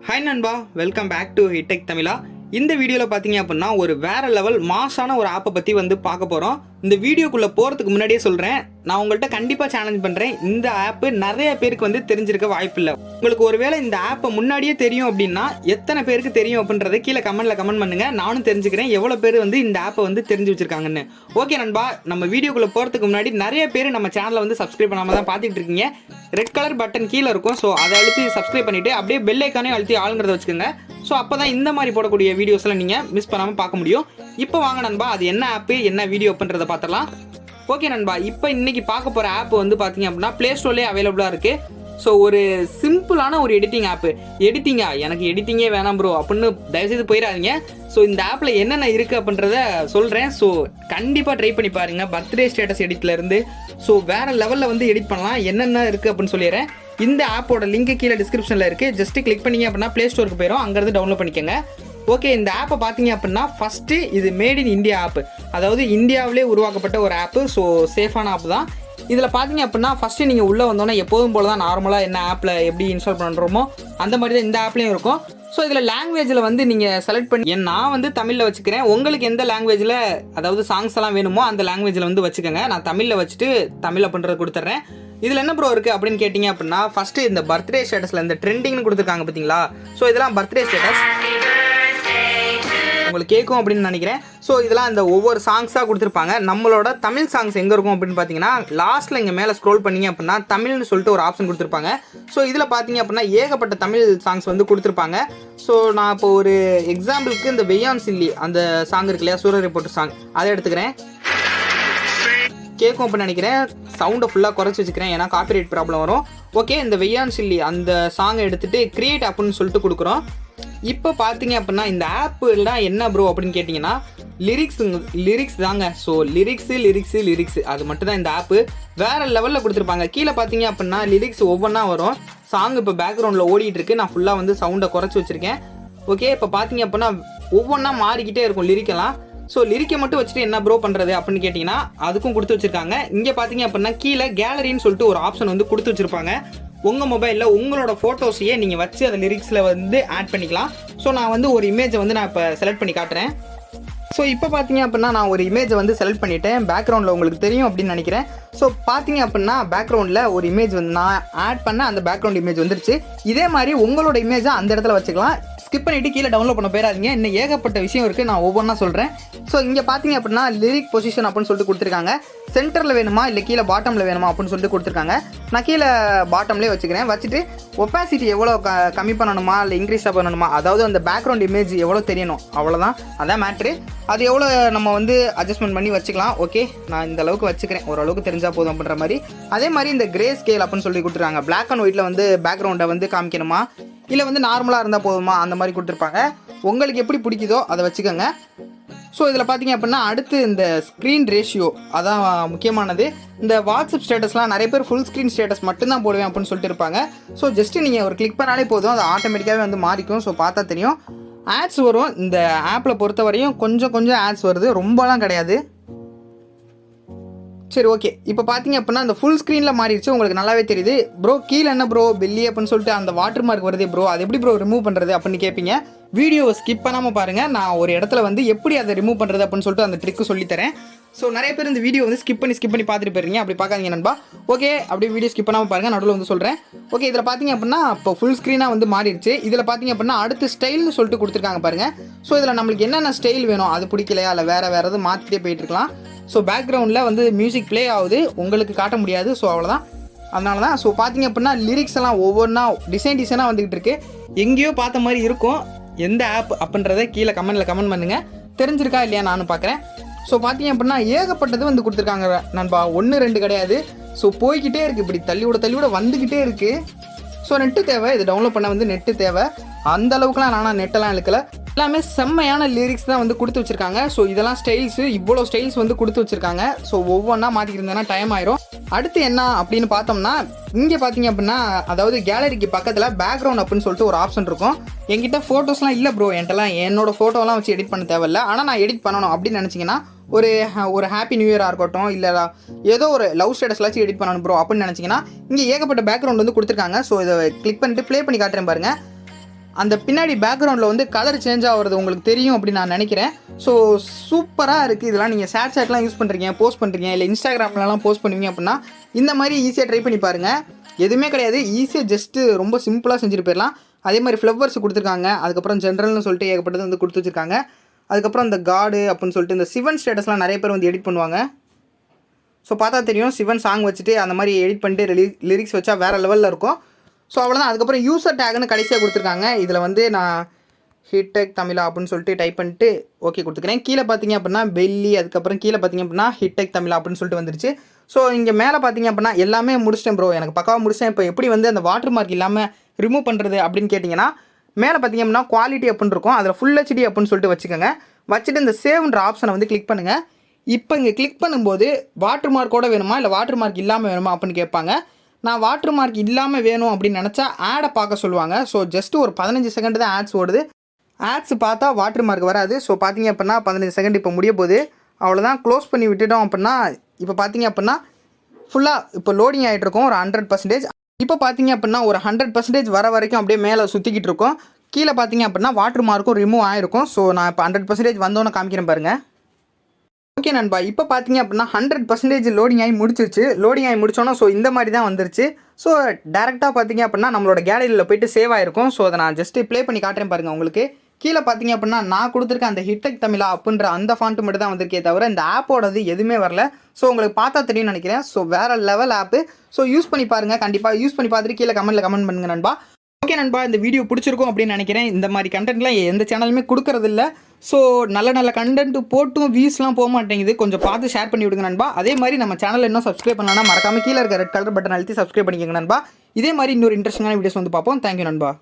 Hi நண்பா, welcome back to ஹிடெக் தமிழா. இந்த வீடியோவில் பார்த்தீங்க அப்படின்னா ஒரு வேற லெவல் மாசான ஒரு ஆப்பை பற்றி வந்து பார்க்க போகிறோம். இந்த வீடியோக்குள்ளே போகிறதுக்கு முன்னாடியே சொல்கிறேன், நான் உங்கள்கிட்ட கண்டிப்பாக சேலஞ்ச் பண்ணுறேன். இந்த ஆப்பு நிறைய பேருக்கு வந்து தெரிஞ்சிருக்க வாய்ப்பில்லை. உங்களுக்கு ஒருவேளை இந்த ஆப்பை முன்னாடியே தெரியும் அப்படின்னா எத்தனை பேருக்கு தெரியும் அப்படின்றத கீழே கமெண்ட் பண்ணுங்கள். நானும் தெரிஞ்சுக்கிறேன் எவ்வளோ பேர் வந்து இந்த ஆப்பை வந்து தெரிஞ்சு வச்சிருக்காங்கன்னு. ஓகே நண்பா, நம்ம வீடியோக்குள்ளே போகிறதுக்கு முன்னாடி நிறைய பேர் நம்ம சேனலை வந்து சப்ஸ்கிரைப் பண்ணாமல் தான் பார்த்துட்டு இருக்கீங்க. ரெட் கலர் பட்டன் கீழே இருக்கும், ஸோ அதை அழுத்தி சப்ஸ்கிரைப் பண்ணிவிட்டு அப்படியே பெல் ஐக்கானே அழுத்தி ஆளுங்கிறத வச்சுக்கோங்க. ஸோ அப்போ தான் இந்த மாதிரி போடக்கூடிய வீடியோஸ்லாம் நீங்கள் மிஸ் பண்ணாமல் பார்க்க முடியும். இப்போ வாங்க நண்பா, அது என்ன ஆப்பு என்ன வீடியோ அப்படின்றத பார்த்துடலாம். ஓகே நண்பா, இப்போ இன்றைக்கி பார்க்க போகிற ஆப் வந்து பார்த்தீங்க அப்படின்னா ப்ளே ஸ்டோர்லேயே அவைலபிளாக இருக்குது. ஸோ ஒரு சிம்பிளான ஒரு எடிட்டிங் ஆப்பு. எடிட்டிங்கா, எனக்கு எடிட்டிங்கே வேணாம் ப்ரோ அப்படின்னு தயவுசெய்து போயிடாதீங்க. ஸோ இந்த ஆப்பில் என்னென்ன இருக்குது அப்படின்றத சொல்கிறேன். ஸோ கண்டிப்பாக ட்ரை பண்ணி பாருங்கள். பர்த்டே ஸ்டேட்டஸ் எடிட்லேருந்து ஸோ வேறு லெவலில் வந்து எடிட் பண்ணலாம். என்னென்ன இருக்குது அப்படின்னு சொல்லிடுறேன். இந்த ஆப்போட லிங்க் கீழே டிஸ்கிரிப்ஷனில் இருக்குது. ஜஸ்ட் கிளிக் பண்ணிங்க அப்படின்னா ப்ளே ஸ்டோருக்கு போயிடும், அங்கேருந்து டவுன்லோட் பண்ணிக்கோங்க. ஓகே, இந்த ஆப்பை பார்த்தீங்க அப்படின்னா ஃபஸ்ட்டு இது மேட் இன் இந்தியா ஆப்பு, அதாவது இந்தியாவிலே உருவாக்கப்பட்ட ஒரு ஆப்பு. ஸோ சேஃபான ஆப் தான். இதில் பார்த்தீங்க அப்படின்னா ஃபஸ்ட்டு நீங்கள் உள்ளே வந்தோன்னா எப்போதும் போல தான் நார்மலாக என்ன ஆப்பில் எப்படி இன்ஸ்டால் பண்ணுறோமோ அந்த மாதிரி தான் இந்த ஆப்லேயும் இருக்கும். ஸோ இதில் லாங்குவேஜில் வந்து நீங்கள் செலக்ட் பண்ணி நான் வந்து தமிழில் வச்சுக்கிறேன். உங்களுக்கு எந்த லாங்குவேஜில் அதாவது சாங்ஸ் எல்லாம் வேணுமோ அந்த லாங்குவேஜில் வந்து வச்சுக்கோங்க. நான் தமிழில் வச்சுட்டு தமிழ் அப்படின்றத கொடுத்துட்றேன். இதில் என்ன ப்ரோ இருக்குது அப்படின்னு கேட்டிங்க அப்படின்னா ஃபஸ்ட்டு இந்த பர்த்டே ஸ்டேட்டஸில் இந்த ட்ரெண்டிங்னு கொடுத்துருக்காங்க பார்த்தீங்களா. ஸோ இதெல்லாம் பர்த்டே ஸ்டேட்டஸ் உங்களுக்கு கேட்கும் அப்படின்னு நினைக்கிறேன். ஸோ இதெல்லாம் இந்த ஒவ்வொரு சாங்ஸாக கொடுத்துருப்பாங்க. நம்மளோட தமிழ் சாங்ஸ் எங்கே இருக்கும் அப்படின்னு பார்த்தீங்கன்னா லாஸ்ட்டில் இங்கே மேலே ஸ்க்ரோல் பண்ணிங்க அப்படின்னா தமிழ்னு சொல்லிட்டு ஒரு ஆப்ஷன் கொடுத்துருப்பாங்க. ஸோ இதில் பார்த்தீங்க அப்படின்னா ஏகப்பட்ட தமிழ் சாங்ஸ் வந்து கொடுத்துருப்பாங்க. ஸோ நான் இப்போ ஒரு எக்ஸாம்பிளுக்கு இந்த வெய்யான் சில்லி அந்த சாங் இருக்கு இல்லையா, சூரிய ரிப்போர்ட்டர் சாங், அதை எடுத்துக்கிறேன். கேட்கும் அப்படின்னு நினைக்கிறேன். சவுண்டை ஃபுல்லாக குறைச்சி வச்சுக்கிறேன், ஏன்னா காப்பிரைட் ப்ராப்ளம் வரும். ஓகே, இந்த வெய்யான் சில்லி அந்த சாங்கை எடுத்துகிட்டு கிரியேட் அப்படின்னு சொல்லிட்டு கொடுக்குறோம். இப்போ பார்த்தீங்க அப்படின்னா இந்த ஆப்புலாம் என்ன ப்ரோ அப்படின்னு கேட்டிங்கன்னா லிரிக்ஸ் தாங்க. ஸோ லிரிக்ஸ் அது மட்டும் தான் இந்த ஆப்பு. வேறு லெவலில் கொடுத்துருப்பாங்க. கீழே பார்த்தீங்க அப்படின்னா லிரிக்ஸ் ஒவ்வொன்றா வரும். சாங் இப்போ பேக்ரவுண்டில் ஓடிட்டு இருக்கு. நான் ஃபுல்லாக வந்து சவுண்டை குறைச்சி வச்சுருக்கேன். ஓகே, இப்போ பார்த்தீங்க அப்படின்னா ஒவ்வொன்றா மாறிக்கிட்டே இருக்கும் லிரிக்கெல்லாம். ஸோ லிரிக்கை மட்டும் வச்சுட்டு என்ன ப்ரோ பண்ணுறது அப்படின்னு கேட்டிங்கன்னா அதுக்கும் கொடுத்து வச்சுருக்காங்க. இங்கே பார்த்தீங்க அப்படின்னா கீழே கேலரின்னு சொல்லிட்டு ஒரு ஆப்ஷன் வந்து கொடுத்து வச்சுருப்பாங்க. உங்கள் மொபைலில் உங்களோட ஃபோட்டோஸையே நீங்கள் வச்சு அந்த லிரிக்ஸில் வந்து ஆட் பண்ணிக்கலாம். ஸோ நான் வந்து ஒரு இமேஜை வந்து நான் இப்போ செலக்ட் பண்ணி காட்டுறேன். ஸோ இப்போ பார்த்தீங்க அப்படின்னா நான் ஒரு இமேஜை வந்து செலக்ட் பண்ணிவிட்டேன். பேக்ரவுண்டில் உங்களுக்கு தெரியும் அப்படின்னு நினைக்கிறேன். ஸோ பார்த்தீங்க அப்படின்னா பேக்ரவுண்டில் ஒரு இமேஜ் வந்து நான் ஆட் பண்ண அந்த பேக்ரவுண்ட் இமேஜ் வந்துருச்சு. இதே மாதிரி உங்களோட இமேஜை அந்த இடத்துல வச்சுக்கலாம். ஸ்கிப் பண்ணிவிட்டு கீழே டவுன்லோட் பண்ண போயிடாதீங்க. இன்னும் ஏகப்பட்ட விஷயம் இருக்குது, நான் ஒவ்வொன்றா சொல்கிறேன். ஸோ இங்கே பார்த்தீங்க அப்படின்னா லிரிக் பொசிஷன் அப்படின்னு சொல்லிட்டு கொடுத்துருக்காங்க. சென்டரில் வேணுமா இல்லை கீழே பாட்டமில் வேணுமா அப்படின்னு சொல்லிட்டு கொடுத்துருக்காங்க. நான் கீழே பாட்டம்லேயே வச்சுக்கிறேன். வச்சுட்டு ஒப்பாசிட்டி எவ்வளோ கம்மி பண்ணணுமா இல்லை இன்க்ரீஸாக பண்ணணுமா, அதாவது அந்த பேக்ரவுண்ட் இமேஜ் எவ்வளோ தெரியணும், அவ்வளோதான், அதான் மேட்ரு. அது எவ்வளோ நம்ம வந்து அட்ஜஸ்ட்மெண்ட் பண்ணி வச்சுக்கலாம். ஓகே, நான் இந்த அளவுக்கு வச்சுக்கிறேன், ஓரளவுக்கு தெரிஞ்சால் போதும் அப்படின்ற மாதிரி. அதே மாதிரி இந்த கிரே ஸ்கேல் அப்படின்னு சொல்லி கொடுத்துருக்காங்க. பிளாக் அண்ட் ஒயிட்டில் வந்து பேக்ரவுண்டை வந்து காமிக்கணுமா இல்லை வந்து நார்மலாக இருந்தால் போதுமா அந்த மாதிரி கொடுத்துருப்பாங்க. உங்களுக்கு எப்படி பிடிக்குதோ அதை வச்சுக்கோங்க. ஸோ இதில் பார்த்தீங்க அப்படின்னா அடுத்து இந்த ஸ்க்ரீன் ரேஷியோ அதான் முக்கியமானது. இந்த வாட்ஸ்அப் ஸ்டேட்டஸ்லாம் நிறைய பேர் ஃபுல் ஸ்க்ரீன் ஸ்டேட்டஸ் மட்டும்தான் போடுவேன் அப்படின்னு சொல்லிட்டு இருப்பாங்க. ஸோ ஜஸ்ட்டு நீங்கள் ஒரு கிளிக் பண்ணாலே போதும், அது ஆட்டோமேட்டிக்காகவே வந்து மாறிக்கும். ஸோ பார்த்தா தெரியும். ஆட்ஸ் வரும். இந்த ஆப்பில் பொறுத்த வரையும் கொஞ்சம் ஆட்ஸ் வருது, ரொம்பலாம் கிடையாது. சரி, ஓகே, இப்போ பார்த்தீங்க அப்படின்னா அந்த ஃபுல் ஸ்க்ரீனில் மாறிடுச்சு, உங்களுக்கு நல்லாவே தெரியுது. ப்ரோ கீழே என்ன ப்ரோ பெல்லி அப்படின்னு சொல்லிட்டு அந்த வாட்டர் மார்க் வருது ப்ரோ, அது எப்படி ப்ரோ ரிமூவ் பண்ணுறது அப்படின்னு கேட்பீங்க. வீடியோவை ஸ்கிப் பண்ணாமல் பாருங்கள். நான் ஒரு இடத்துல வந்து எப்படி அதை ரிமூவ் பண்ணுறது அப்படின்னு சொல்லிட்டு அந்த ட்ரிக்கு சொல்லித்தரேன். ஸோ நிறைய பேர் இந்த வீடியோ வந்து ஸ்கிப் பண்ணி பார்த்துட்டு போயிருங்க, அப்படி பார்க்காதீங்க நண்பா. ஓகே, அப்படியே வீடியோ ஸ்கிப் பண்ணாமல் பாருங்கள், நடுவில் வந்து சொல்கிறேன். ஓகே, இதில் பார்த்தீங்க அப்படின்னா இப்போ ஃபுல் ஸ்க்ரீனாக வந்து மாறிடுச்சு. இதில் பார்த்தீங்க அப்படின்னா அடுத்து ஸ்டைல்னு சொல்லிட்டு கொடுத்துருக்காங்க பாருங்கள். ஸோ இதில் நம்மளுக்கு என்னென்ன ஸ்டைல் வேணும், அது பிடிக்கலையா இல்லை வேறு எதாவது மாற்றிட்டே போயிட்டுருக்கலாம். ஸோ பேக்ரவுண்டில் வந்து மியூசிக் ப்ளே ஆகுது, உங்களுக்கு காட்ட முடியாது. ஸோ அவ்வளோதான், அதனால தான். ஸோ பார்த்தீங்க அப்படின்னா லிரிக்ஸ் எல்லாம் ஒவ்வொன்றா டிசைனாக வந்துக்கிட்டு இருக்குது. எங்கேயோ பார்த்த மாதிரி இருக்கும். எந்த ஆப் அப்படின்றத கீழே கமெண்ட் பண்ணுங்கள். தெரிஞ்சிருக்கா இல்லையா நானும் பார்க்குறேன். ஸோ பார்த்தீங்க அப்படின்னா ஏகப்பட்டது வந்து கொடுத்துருக்காங்க நண்பா, 1 2 கிடையாது. ஸோ போய்கிட்டே இருக்குது, இப்படி தள்ளிவிட வந்துக்கிட்டே இருக்குது. ஸோ நெட்டு தேவை, இது டவுன்லோட் பண்ண வந்து நெட்டு தேவை. அந்த அளவுக்குலாம் நானும் நெட்டெல்லாம் இழுக்கலை. எல்லாமே செம்மையான லிரிக்ஸ் தான் வந்து கொடுத்து வச்சுருக்காங்க. ஸோ இதெல்லாம் ஸ்டைல்ஸு, இவ்வளோ ஸ்டைல்ஸ் வந்து கொடுத்து வச்சுருக்காங்க. ஸோ ஒவ்வொன்றா மாற்றிக்கிருந்தேன்னா டைம் ஆயிரும். அடுத்து என்ன அப்படின்னு பார்த்தோம்னா இங்கே பார்த்தீங்க அப்படின்னா அதாவது கேலரிக்கு பக்கத்தில் பேக்ரவுண்ட் அப்படின்னு சொல்லிட்டு ஒரு ஆப்ஷன் இருக்கும். என்கிட்ட ஃபோட்டோஸ்லாம் இல்லை ப்ரோ, என்கிட்டலாம் என்னோடய ஃபோட்டோலாம் வச்சு எடிட் பண்ண தேவையில்லை. ஆனால் நான் எடிட் பண்ணணும் அப்படின்னு நினச்சிங்கன்னா ஒரு ஹாப்பி நியூ இயராக இருக்கட்டும், இல்லை ஏதோ ஒரு லவ் ஸ்டேட்டஸ்லாச்சும் எடிட் பண்ணணும் ப்ரோ அப்படின்னு நினச்சிங்கன்னா இங்கே ஏகப்பட்ட பேக்ரவுண்ட் வந்து கொடுத்துருக்காங்க. ஸோ இதை கிளிக் பண்ணிட்டு ப்ளே பண்ணி காட்டுறேன் பாருங்கள். அந்த பின்னாடி பேக்ரவுண்டில் வந்து கலர் சேஞ்ச் ஆகிறது உங்களுக்கு தெரியும் அப்படின்னு நான் நினைக்கிறேன். ஸோ சூப்பராக இருக்குது. இதெல்லாம் நீங்கள் ஷேர்சாட்லாம் யூஸ் பண்ணுறீங்க, போஸ்ட் பண்ணுறீங்க, இல்லை இன்ஸ்டாகிராம்லலாம் போஸ்ட் பண்ணுவீங்க அப்படின்னா இந்த மாதிரி ஈஸியாக ட்ரை பண்ணி பாருங்கள். எதுவுமே கிடையாது, ஈஸியாக ஜஸ்ட்டு ரொம்ப சிம்பிளாக செஞ்சுட்டு போயிடலாம். அதே மாதிரி ஃப்ளவர்ஸ் கொடுத்துருக்காங்க, அதுக்கப்புறம் ஜென்ரல்னு சொல்லிட்டு ஏகப்பட்டது வந்து கொடுத்து வச்சுருக்காங்க. அதுக்கப்புறம் இந்த காடு அப்படின்னு சொல்லிட்டு இந்த சிவன் ஸ்டேட்டஸ்லாம் நிறைய பேர் வந்து எடிட் பண்ணுவாங்க. ஸோ பார்த்தா தெரியும், சிவன் சாங் வச்சுட்டு அந்த மாதிரி எடிட் பண்ணிட்டு லிரிக்ஸ் வச்சா வேறு லெவலில் இருக்கும். ஸோ அவ்வளோதான். அதுக்கப்புறம் யூசர் டேக்னு கடைசியாக கொடுத்துருக்காங்க. இதில் வந்து நான் ஹிட்டெக் தமிழா அப்படின்னு சொல்லிட்டு டைப் பண்ணிட்டு ஓகே கொடுத்துக்கிறேன். கீழே பார்த்தீங்க அப்படின்னா பெல்லி, அதுக்கப்புறம் கீழே பார்த்தீங்க அப்படின்னா ஹிட்டெக் தமிழா அப்படின்னு சொல்லிட்டு வந்துருச்சு. ஸோ இங்கே மேலே பார்த்தீங்க அப்படின்னா எல்லாமே முடிச்சிட்டேன் ப்ரோ, எனக்கு பக்காவாக முடிச்சிட்டேன். இப்போ எப்படி வந்து அந்த வாட்டர் மார்க் இல்லாமல் ரிமூவ் பண்ணுறது அப்படின்னு கேட்டிங்கன்னா, மேலே பார்த்தீங்க அப்படின்னா குவாலிட்டி அப்படின்னு இருக்கும், அதில் ஃபுல் HD அப்படின்னு சொல்லிட்டு வச்சுக்கோங்க. வச்சுட்டு இந்த சேவ்ன்ற ஆப்ஷனை வந்து கிளிக் பண்ணுங்கள். இப்போ இங்கே கிளிக் பண்ணும்போது வாட்டர் மார்க்கோட வேணுமா இல்லை வாட்டர் மார்க் இல்லாமல் வேணுமா அப்படின்னு கேட்பாங்க. நான் வாட்டர் மார்க் இல்லாமல் வேணும் அப்படின்னு நினச்சா ஆடை பார்க்க சொல்லுவாங்க. ஸோ ஜஸ்ட்டு ஒரு 15 செகண்ட் தான் ஆட்ஸ் ஓடுது. ஆட்ஸ் பார்த்தா வாட்டர் மார்க் வராது. ஸோ பார்த்தீங்க அப்படின்னா 15 செகண்ட் இப்போ முடிய போகுது. அவ்வளோதான். க்ளோஸ் பண்ணி விட்டுட்டோம் அப்படின்னா இப்போ பார்த்தீங்க அப்படின்னா ஃபுல்லாக இப்போ லோடிங் ஆகிட்டு இருக்கும் ஒரு 100%. இப்போ பார்த்தீங்க அப்படின்னா ஒரு 100% வர வரைக்கும் அப்படியே மேலே சுற்றிக்கிட்டு இருக்கும். கீழே பார்த்தீங்க அப்படின்னா வாட்டர் மார்க்கும் ரிமூவ் ஆகிருக்கும். ஸோ நான் இப்போ 100% வந்தோன்னு காமிக்கிறேன் பாருங்கள். ஓகே நண்பா, இப்போ பார்த்தீங்க அப்படின்னா 100% லோடிங் ஆகி முடிச்சிருச்சு. லோடிங் ஆகி முடிச்சோன்னா ஸோ இந்த மாதிரி தான் வந்துருச்சு. ஸோ டேரெக்டாக பார்த்தீங்க அப்படின்னா நம்மளோட கேலரியில் போய்ட்டு சேவ் ஆகிருக்கும். ஸோ அதை நான் ஜஸ்ட்டு ப்ளே பண்ணி காட்டுறேன் பாருங்கள் உங்களுக்கு. கீழே பார்த்தீங்க அப்படின்னா நான் கொடுத்துருக்க அந்த ஹிட்டெக் தமிழா அப்படின்ற அந்த ஃபாண்ட்டு மட்டும் தான் வந்திருக்கே தவிர இந்த ஆப்போடது எதுவுமே வரல. ஸோ உங்களுக்கு பார்த்தா தெரியும்னு நினைக்கிறேன். ஸோ வேறு லெவல் ஆப்பு. ஸோ யூஸ் பண்ணி பாருங்கள், கண்டிப்பாக யூஸ் பண்ணி பார்த்துட்டு கீழே கமெண்ட் பண்ணுங்கள் நண்பா. ஓகே நண்பா, இந்த வீடியோ பிடிச்சிருக்கும் அப்படின்னு நினைக்கிறேன். இந்த மாதிரி கண்டென்ட்லாம் எந்த சேனலுமே கொடுக்கறதில்ல. ஸோ நல்ல கண்டென்ட் போட்டும் வியூஸ்லாம் போக மாட்டேங்குது. கொஞ்சம் பார்த்து ஷேர் பண்ணி விடுங்க நண்பா. அதே மாதிரி நம்ம சேனல் இன்னும் சப்ஸ்கிரைப் பண்ணலாம், மறக்காமல் கீழே இருக்க ரெட் கலர் பட்டன் அழுத்தி சப்ஸ்கிரைப் பண்ணிக்கோங்க நண்பா. இதே மாதிரி இன்னொரு இன்ட்ரெஸ்டிங்கான வீடியோஸ் வந்து பார்ப்போம். தேங்க்யூ நண்பா.